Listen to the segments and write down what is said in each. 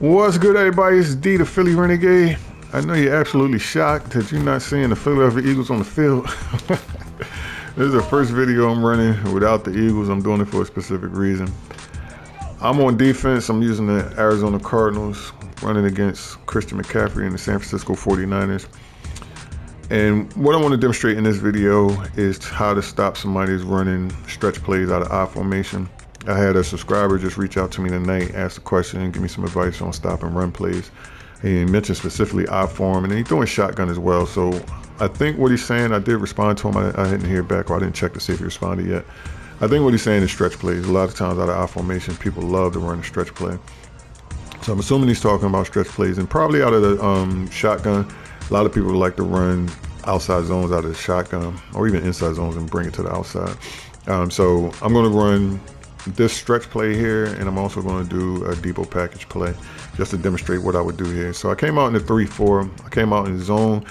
What's good, everybody? It's D, the Philly Renegade. I know you're absolutely shocked that you're not seeing the Philadelphia Eagles on the field. This is the first video I'm running without the Eagles. I'm doing it for a specific reason. I'm on defense. I'm using the Arizona Cardinals, running against Christian McCaffrey and the San Francisco 49ers. And what I want to demonstrate in this video is how to stop somebody who's running stretch plays out of I formation. I had a subscriber just reach out to me tonight, ask a question, and give me some advice on stop and run plays. He mentioned specifically I form, and he's throwing shotgun as well. So I think what he's saying, I did respond to him. I didn't hear back, or I didn't check to see if he responded yet. I think what he's saying is stretch plays. A lot of times out of I formation, people love to run a stretch play. So I'm assuming he's talking about stretch plays, and probably out of the shotgun. A lot of people like to run outside zones out of the shotgun, or even inside zones, and bring it to the outside. So I'm going to run this stretch play here, and I'm also going to do a depot package play just to demonstrate what I would do here. So I came out in the 3-4. I came out in zone.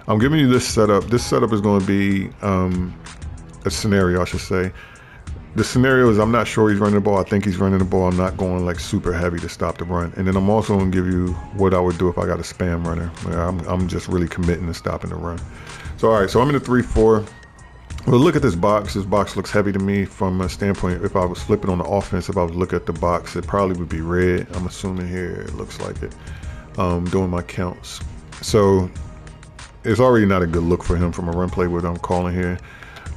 I'm giving you this setup. This setup is going to be a scenario, I should say. The scenario is I'm not sure he's running the ball. I think he's running the ball. I'm not going like super heavy to stop the run. And then I'm also going to give you what I would do if I got a spam runner. I'm just really committing to stopping the run. So all right, so I'm in the 3-4. Well, look at this box. This box looks heavy to me from a standpoint. If I was flipping on the offense, if I was looking at the box, it probably would be red. I'm assuming here it looks like it, doing my counts. So it's already not a good look for him from a run play, what I'm calling here.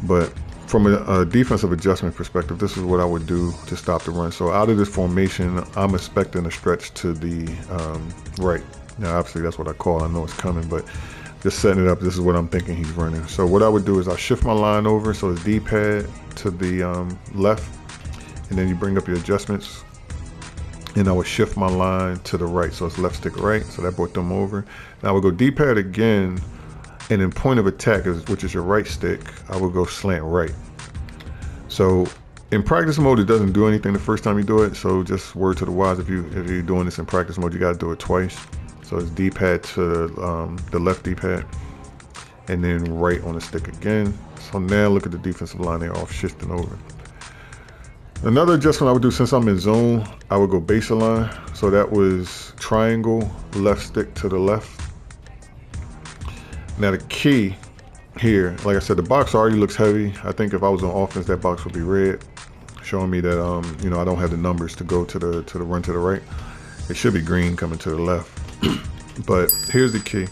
But from a defensive adjustment perspective, this is what I would do to stop the run. So out of this formation, I'm expecting a stretch to the right. Now, obviously, that's what I call. I know it's coming, but just setting it up, this is what I'm thinking he's running. So what I would do is I'll shift my line over, so it's D-pad to the left, and then you bring up your adjustments, and I would shift my line to the right, so it's left stick right, so that brought them over. Now I would go D-pad again, and then point of attack, which is your right stick, I would go slant right. So in practice mode, it doesn't do anything the first time you do it, so just word to the wise, if you're doing this in practice mode, you got to do it twice. So it's D-pad to the left D-pad, and then right on the stick again. So now look at the defensive line, they're off shifting over. Another adjustment I would do, since I'm in zone, I would go baseline. So that was triangle, left stick to the left. Now the key here, like I said, the box already looks heavy. I think if I was on offense, that box would be red, showing me that I don't have the numbers to go to the run to the right. It should be green coming to the left. But here's the key.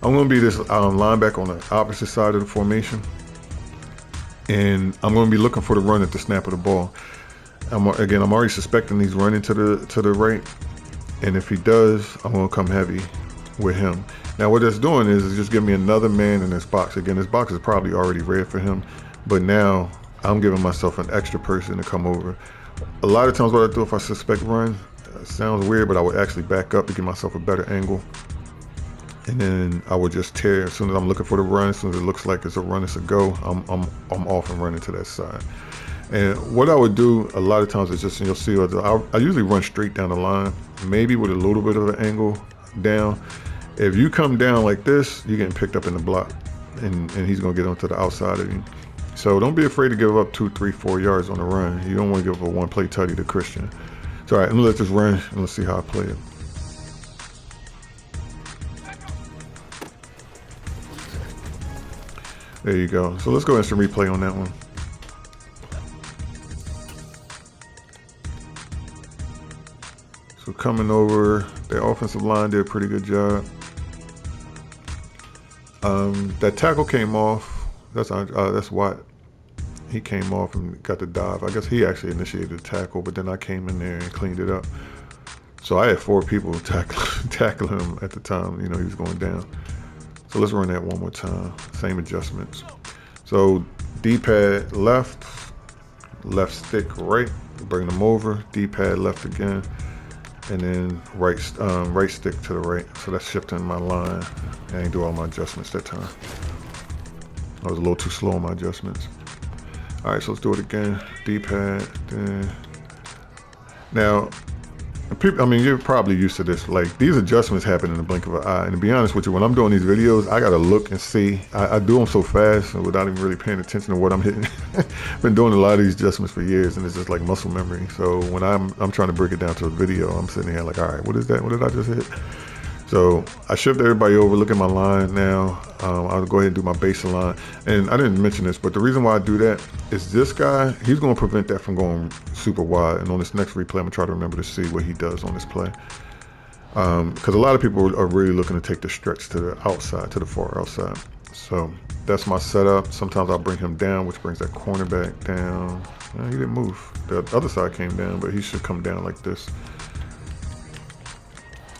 I'm going to be this linebacker on the opposite side of the formation, and I'm going to be looking for the run at the snap of the ball. I'm already suspecting he's running to the right, and if he does, I'm going to come heavy with him. Now what that's doing is just give me another man in this box. Again, this box is probably already red for him, but now I'm giving myself an extra person to come over. A lot of times what I do if I suspect run, sounds weird, but I would actually back up to give myself a better angle, and then I would just tear. As soon as I'm looking for the run, as soon as it looks like it's a run, it's a go, I'm off and running to that side. And what I would do a lot of times is just, you'll see, I usually run straight down the line, maybe with a little bit of an angle down. If you come down like this, you're getting picked up in the block, and he's gonna get onto the outside of you. So don't be afraid to give up 2, 3, 4 yards on the run. You don't want to give up a one play tutty to Christian. So all right, let me let this run, and let's see how I play it. There you go. So let's go instant replay on that one. So coming over, the offensive line did a pretty good job. That tackle came off. That's Watt. He came off and got the dive. I guess he actually initiated the tackle, but then I came in there and cleaned it up. So I had 4 people tackle him at the time. He was going down. So let's run that one more time. Same adjustments. So D-pad left stick right, bring them over. D-pad left again, and then right stick to the right. So that's shifting my line. I ain't do all my adjustments that time. I was a little too slow on my adjustments. All right, so let's do it again. D-pad. Now, People, I mean, you're probably used to this. Like, these adjustments happen in the blink of an eye. And to be honest with you, when I'm doing these videos, I gotta look and see. I do them so fast without even really paying attention to what I'm hitting. Been doing a lot of these adjustments for years, and it's just like muscle memory. So when I'm trying to break it down to a video, I'm sitting here like, all right, what is that? What did I just hit? So I shift everybody over, look at my line now. I'll go ahead and do my baseline. And I didn't mention this, but the reason why I do that is this guy, he's gonna prevent that from going super wide. And on this next replay, I'm gonna try to remember to see what he does on this play. Because a lot of people are really looking to take the stretch to the outside, to the far outside. So that's my setup. Sometimes I'll bring him down, which brings that cornerback down. He didn't move. The other side came down, but he should come down like this.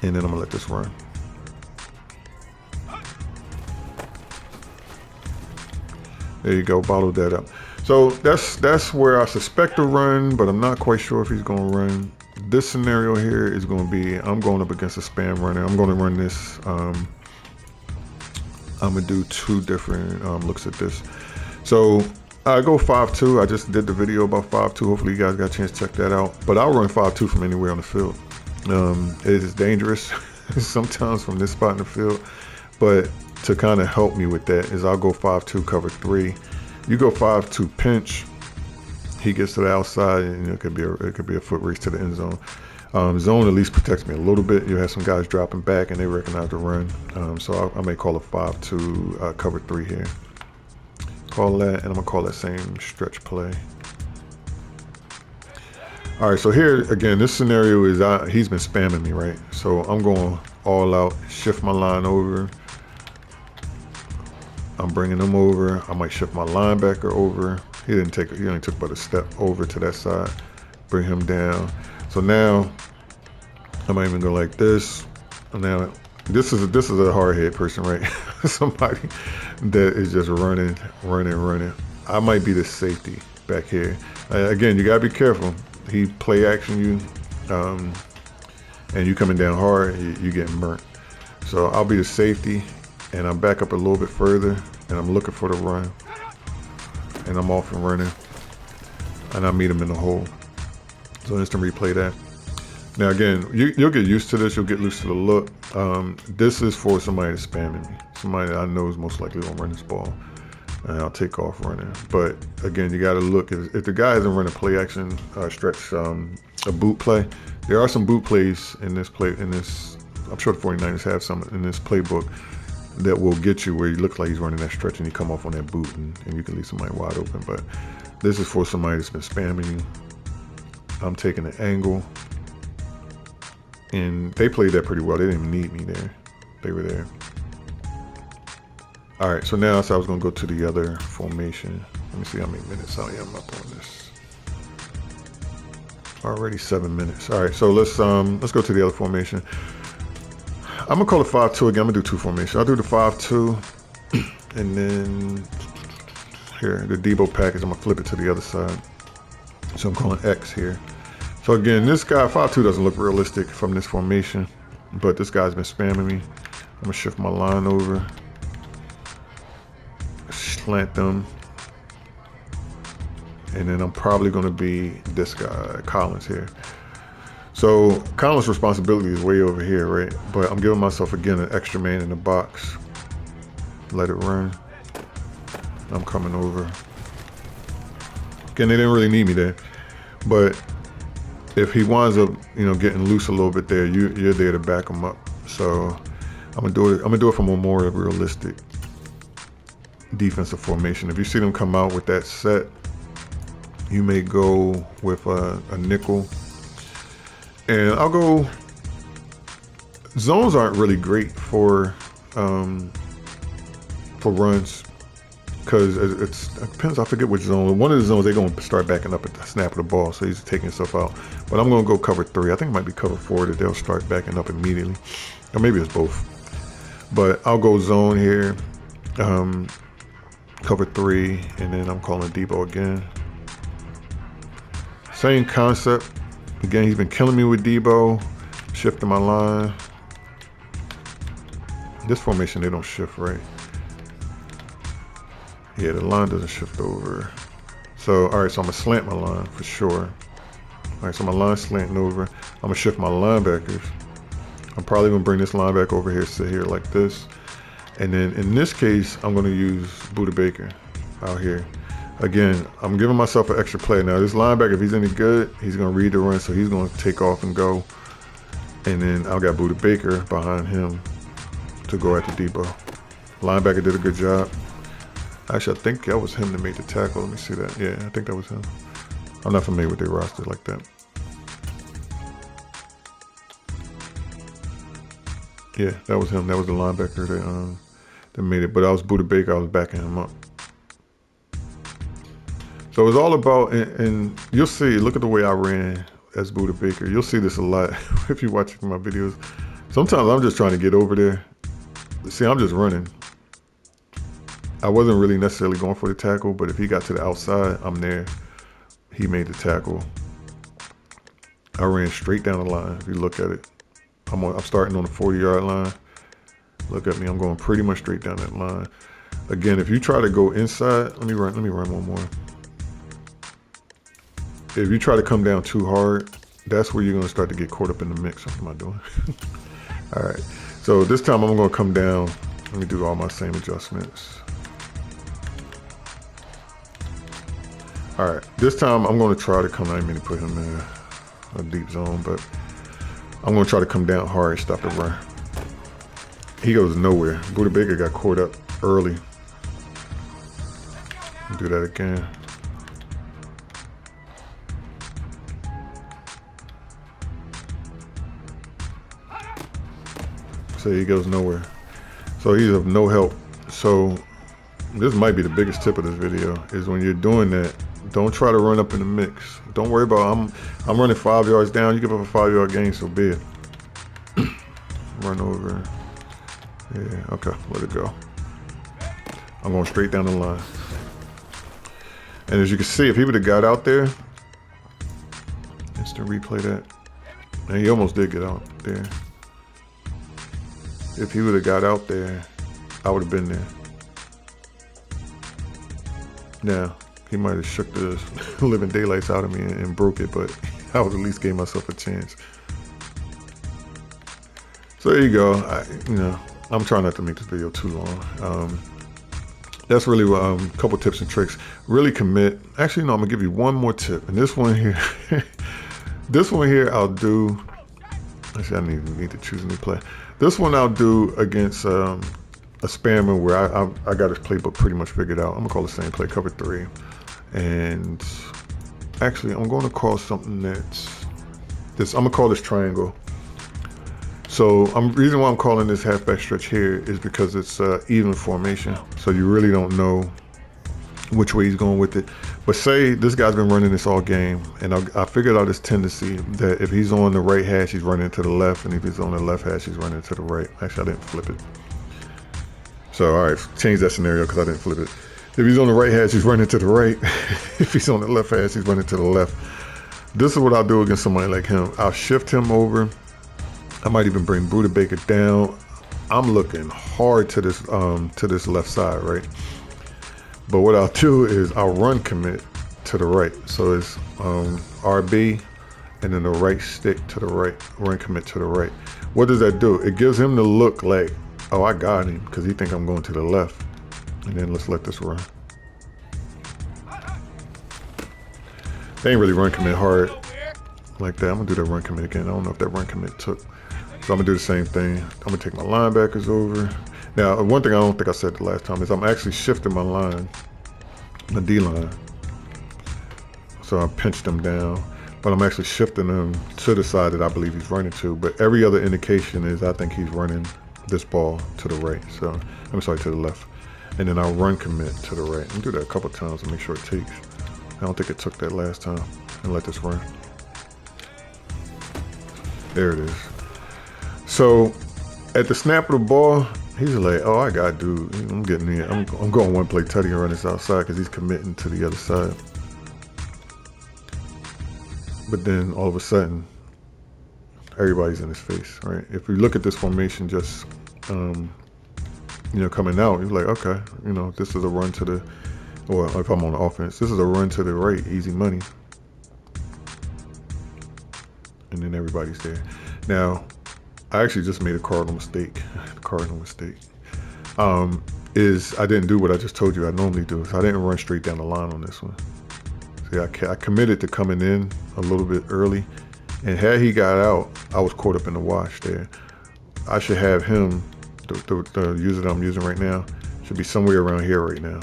And then I'm gonna let this run. There you go, bottled that up. So that's where I suspect to run, but I'm not quite sure if he's gonna run. This scenario here is gonna be, I'm going up against a spam runner. I'm gonna run this, I'm gonna do two different looks at this. So I go 5-2. I just did the video about 5-2. Hopefully you guys got a chance to check that out. But I'll run 5-2 from anywhere on the field. It is dangerous sometimes from this spot in the field, but to kind of help me with that is I'll go 5-2 cover 3. You go 5-2 pinch. He gets to the outside, and it could be a foot race to the end zone. Zone at least protects me a little bit. You have some guys dropping back, and they recognize the run. So I may call a 5-2 cover 3 here. Call that, and I'm gonna call that same stretch play. All right, so here again, this scenario is he's been spamming me, right? So I'm going all out, shift my line over. I'm bringing him over. I might shift my linebacker over. He only took about a step over to that side. Bring him down. So now I might even go like this. And now this is a hard head person, right? Somebody that is just running. I might be the safety back here. Again, you gotta be careful. He play action you, and you coming down hard, you getting burnt. So I'll be the safety, and I'm back up a little bit further, and I'm looking for the run, and I'm off and running, and I meet him in the hole. So instant replay that. Now again, you'll get used to this. You'll get used to the look. This is for somebody that's spamming me, somebody that I know is most likely gonna run this ball. And I'll take off running. But again, you got to look if the guy isn't running play action stretch, a boot play. There are some boot plays in this play. I'm sure the 49ers have some in this playbook that will get you where he looks like he's running that stretch and you come off on that boot and you can leave somebody wide open. But this is for somebody that's been spamming you. I'm taking the angle, and they played that pretty well. They didn't even need me there. They were there. All right, so now I was gonna go to the other formation. Let me see how many minutes I am up on this. Already 7 minutes. All right, so let's go to the other formation. I'm gonna call it 5-2 again. I'm gonna do two formations. I'll do the 5-2, and then here, the Debo package, I'm gonna flip it to the other side. So I'm calling X here. So again, this guy, 5-2 doesn't look realistic from this formation, but this guy's been spamming me. I'm gonna shift my line over. Slant them, and then I'm probably going to be this guy, Collins here. So Collins' responsibility is way over here, right? But I'm giving myself again an extra man in the box. Let it run. I'm coming over. Again, they didn't really need me there, but if he winds up, getting loose a little bit there, you're there to back him up. So I'm gonna do it from a more realistic defensive formation. If you see them come out with that set, you may go with a nickel, and I'll go. Zones aren't really great for runs because it depends. I forget which zone. One of the zones they're gonna start backing up at the snap of the ball, so he's taking himself out. But I'm gonna go cover 3. I think it might be cover 4 that they'll start backing up immediately, or maybe it's both. But I'll go zone here. Cover 3, and then I'm calling Debo again. Same concept. Again, he's been killing me with Debo. Shifting my line. This formation, they don't shift, right? Yeah, the line doesn't shift over. So, all right, so I'm gonna slant my line for sure. All right, so my line's slanting over. I'm gonna shift my linebackers. I'm probably gonna bring this linebacker over here, sit here like this. And then in this case, I'm gonna use Buda Baker out here. Again, I'm giving myself an extra play. Now this linebacker, if he's any good, he's gonna read the run, so he's gonna take off and go. And then I've got Buda Baker behind him to go at the depot. Linebacker did a good job. Actually, I think that was him that made the tackle. Let me see that. Yeah, I think that was him. I'm not familiar with their roster like that. Yeah, that was him. That was the linebacker that made it. But I was Buda Baker. I was backing him up. So it was all about, and you'll see, look at the way I ran as Buda Baker. You'll see this a lot if you're watching my videos. Sometimes I'm just trying to get over there. See, I'm just running. I wasn't really necessarily going for the tackle, but if he got to the outside, I'm there. He made the tackle. I ran straight down the line. If you look at it, I'm starting on the 40-yard line. Look at me. I'm going pretty much straight down that line. Again, if you try to go inside, let me run one more. If you try to come down too hard, that's where you're going to start to get caught up in the mix. What am I doing? All right. So this time I'm going to come down. Let me do all my same adjustments. All right, this time I'm going to try to come. I didn't mean to put him in a deep zone, but I'm going to try to come down hard and stop the run. He goes nowhere. Buda Baker got caught up early. Do that again. So he goes nowhere. So he's of no help. So this might be the biggest tip of this video, is when you're doing that, don't try to run up in the mix. Don't worry about, I'm running 5 yards down. You give up a 5-yard gain, so be it. Run over. Yeah, okay, let it go. I'm going straight down the line. And as you can see, if he would have got out there, instant replay that. And he almost did get out there. If he would have got out there, I would have been there. Now, he might have shook the living daylights out of me and broke it, but I would at least gave myself a chance. So there you go. I'm trying not to make this video too long. That's really a couple tips and tricks. Really commit. Actually, no, I'm gonna give you one more tip. And this one here, this one here I'll do. Actually, I don't even need to choose a new play. This one I'll do against a spammer where I got his playbook pretty much figured out. I'm gonna call the same play, cover 3. And actually, I'm going to call something I'm gonna call this triangle. So reason why I'm calling this halfback stretch here is because it's even formation. So you really don't know which way he's going with it. But say this guy's been running this all game, and I figured out his tendency that if he's on the right hash, he's running to the left, and if he's on the left hash, he's running to the right. Actually, I didn't flip it. So all right, change that scenario because I didn't flip it. If he's on the right hash, he's running to the right. If he's on the left hash, he's running to the left. This is what I'll do against somebody like him. I'll shift him over. I might even bring Buda Baker down. I'm looking hard to this left side, right? But what I'll do is I'll run commit to the right. So it's RB and then the right stick to the right, run commit to the right. What does that do? It gives him the look like, oh, I got him, because he think I'm going to the left. And then let's let this run. They ain't really run commit hard like that. I'm gonna do that run commit again. I don't know if that run commit took. So I'm gonna do the same thing. I'm gonna take my linebackers over. Now, one thing I don't think I said the last time is I'm actually shifting my line, my D line. So I pinched them down, but I'm actually shifting them to the side that I believe he's running to. But every other indication is I think he's running this ball to the right. So I'm sorry, to the left. And then I'll run commit to the right. And do that a couple times to make sure it takes. I don't think it took that last time. And let this run. There it is. So at the snap of the ball, he's like, oh, I got dude. I'm getting in. I'm going one play tutty and run this outside because he's committing to the other side. But then all of a sudden, everybody's in his face, right? If you look at this formation just, coming out, you're like, okay, this is a run to the, or if I'm on the offense, this is a run to the right, easy money. and then everybody's there. Now, I actually just made a cardinal mistake. Is I didn't do what I just told you I normally do. So I didn't run straight down the line on this one. See, I committed to coming in a little bit early, and had he got out, I was caught up in the wash there. I should have him, the user that I'm using right now, should be somewhere around here right now.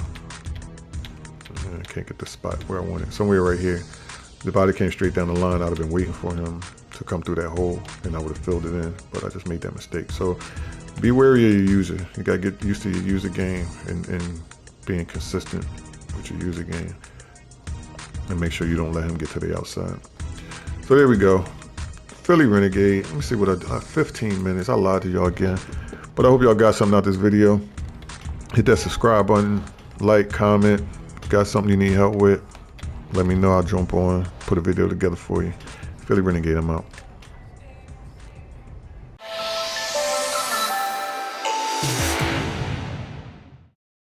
I can't get the spot where I want it. Somewhere right here. If the body came straight down the line, I'd have been waiting for him to come through that hole, and I would have filled it in, but I just made that mistake. So be wary of your user. You gotta get used to your user game and being consistent with your user game, and make sure you don't let him get to the outside. So there we go. Philly Renegade. Let me see what I did. 15 minutes. I lied to y'all again, but I hope y'all got something out of this video. Hit that subscribe button, like, comment. Got something you need help with, let me know. I'll jump on, put a video together for you. Philly Renegade, I'm out.